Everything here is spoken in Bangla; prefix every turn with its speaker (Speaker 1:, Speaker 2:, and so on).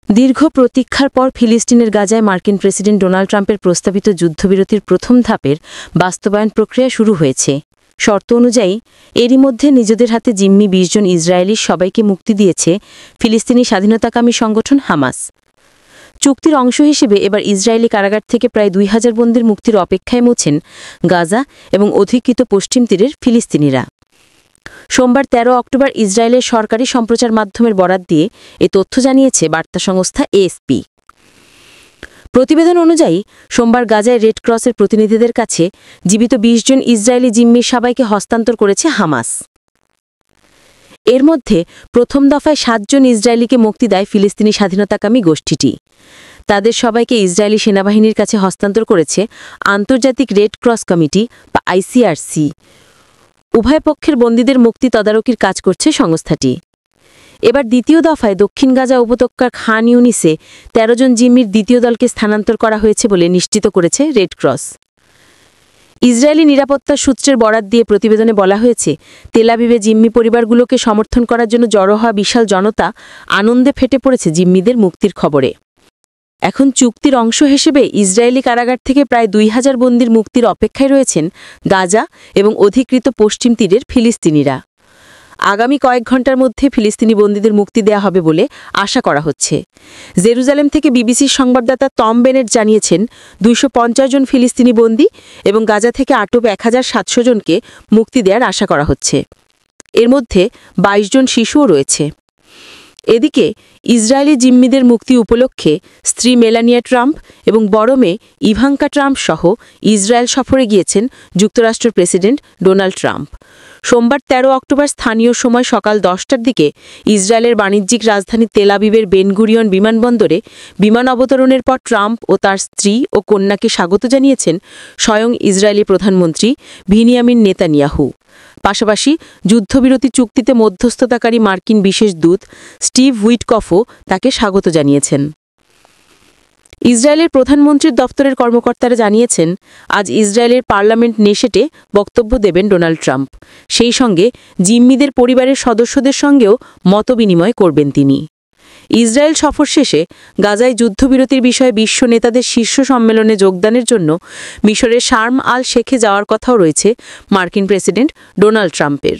Speaker 1: দীর্ঘ প্রতীক্ষার পর ফিলিস্তিনের গাজায় মার্কিন প্রেসিডেন্ট ডোনাল্ড ট্রাম্পের প্রস্তাবিত যুদ্ধবিরতির প্রথম ধাপের বাস্তবায়ন প্রক্রিয়া শুরু হয়েছে। শর্ত অনুযায়ী এরই মধ্যে নিজেদের হাতে জিম্মি ২০ জন ইসরায়েলির সবাইকে মুক্তি দিয়েছে ফিলিস্তিনি স্বাধীনতাকামী সংগঠন হামাস। চুক্তির অংশ হিসেবে এবার ইসরায়েলি কারাগার থেকে প্রায় ২,০০০ বন্দীর মুক্তির অপেক্ষায় মোছেন গাজা এবং অধিকৃত পশ্চিম তীরের ফিলিস্তিনিরা। সোমবার ১৩ অক্টোবর ইসরায়েলের সরকারি সম্প্রচার মাধ্যমের বরাত দিয়ে এ তথ্য জানিয়েছে বার্তা সংস্থা এএফপি। প্রতিবেদন অনুযায়ী সোমবার গাজায় রেড ক্রসের প্রতিনিধিদের কাছে জীবিত ২০ জন ইসরায়েলি জিম্মির সবাইকে হস্তান্তর করেছে হামাস। এর মধ্যে প্রথম দফায় ৭ জন ইসরায়েলিকে মুক্তি দেয় ফিলিস্তিনি স্বাধীনতাকামী গোষ্ঠীটি। তাদের সবাইকে ইসরায়েলি সেনাবাহিনীর কাছে হস্তান্তর করেছে আন্তর্জাতিক রেড ক্রস কমিটি বা আইসিআরসি। উভয় পক্ষের বন্দীদের মুক্তি তদারকির কাজ করছে সংস্থাটি। এবার দ্বিতীয় দফায় দক্ষিণ গাজা উপত্যকার খান ইউনিসে ১৩ জন জিম্মির দ্বিতীয় দলকে স্থানান্তর করা হয়েছে বলে নিশ্চিত করেছে রেড ক্রস। ইসরায়েলি নিরাপত্তা সূত্রের বরাত দিয়ে প্রতিবেদনে বলা হয়েছে, তেল আবিবে জিম্মি পরিবারগুলোকে সমর্থন করার জন্য জড়ো হওয়া বিশাল জনতা আনন্দে ফেটে পড়েছে জিম্মিদের মুক্তির খবরে। এখন চুক্তির অংশ হিসেবে ইসরায়েলি কারাগার থেকে প্রায় ২,০০০ বন্দীর মুক্তির অপেক্ষায় রয়েছেন গাজা এবং অধিকৃত পশ্চিম তীরের ফিলিস্তিনিরা। আগামী কয়েক ঘণ্টার মধ্যে ফিলিস্তিনি বন্দীদের মুক্তি দেয়া হবে বলে আশা করা হচ্ছে। জেরুজালেম থেকে বিবিসির সংবাদদাতা টম বেনেট জানিয়েছেন, ২৫০ জন ফিলিস্তিনি বন্দী এবং গাজা থেকে আটক ১,৭০০ জনকে মুক্তি দেওয়ার আশা করা হচ্ছে। এর মধ্যে ২২ জন শিশুও রয়েছে। এদিকে ইসরায়েলি জিম্মিদের মুক্তি উপলক্ষে স্ত্রী মেলানিয়া ট্রাম্প এবং বড় মেয়ে ইভাঙ্কা ট্রাম্প সহ ইসরায়েল সফরে গিয়েছেন যুক্তরাষ্ট্রের প্রেসিডেন্ট ডোনাল্ড ট্রাম্প। সোমবার ১৩ অক্টোবর স্থানীয় সময় সকাল ১০টার দিকে ইসরায়েলের বাণিজ্যিক রাজধানী তেল আবিবের বেন গুরিয়ন বিমানবন্দরে বিমান অবতরণের পর ট্রাম্প ও তার স্ত্রী ও কন্যাকে স্বাগত জানিয়েছেন স্বয়ং ইসরায়েলি প্রধানমন্ত্রী বিনিয়ামিন নেতানিয়াহু। পাশাপাশি যুদ্ধবিরতি চুক্তিতে মধ্যস্থতাকারী মার্কিন বিশেষ দূত স্টিভ উইটকফও তাকে স্বাগত জানিয়েছেন। ইসরায়েলের প্রধানমন্ত্রীর দপ্তরের কর্মকর্তারা জানিয়েছেন, আজ ইসরায়েলের পার্লামেন্ট নেশেটে বক্তব্য দেবেন ডোনাল্ড ট্রাম্প। সেই সঙ্গে জিম্মিদের পরিবারের সদস্যদের সঙ্গেও মতবিনিময় করবেন তিনি। ইসরায়েল সফর শেষে গাজায় যুদ্ধবিরতির বিষয়ে বিশ্ব নেতাদের শীর্ষ সম্মেলনে যোগদানের জন্য মিশরের শার্ম আল শেখে যাওয়ার কথাও রয়েছে মার্কিন প্রেসিডেন্ট ডোনাল্ড ট্রাম্পের।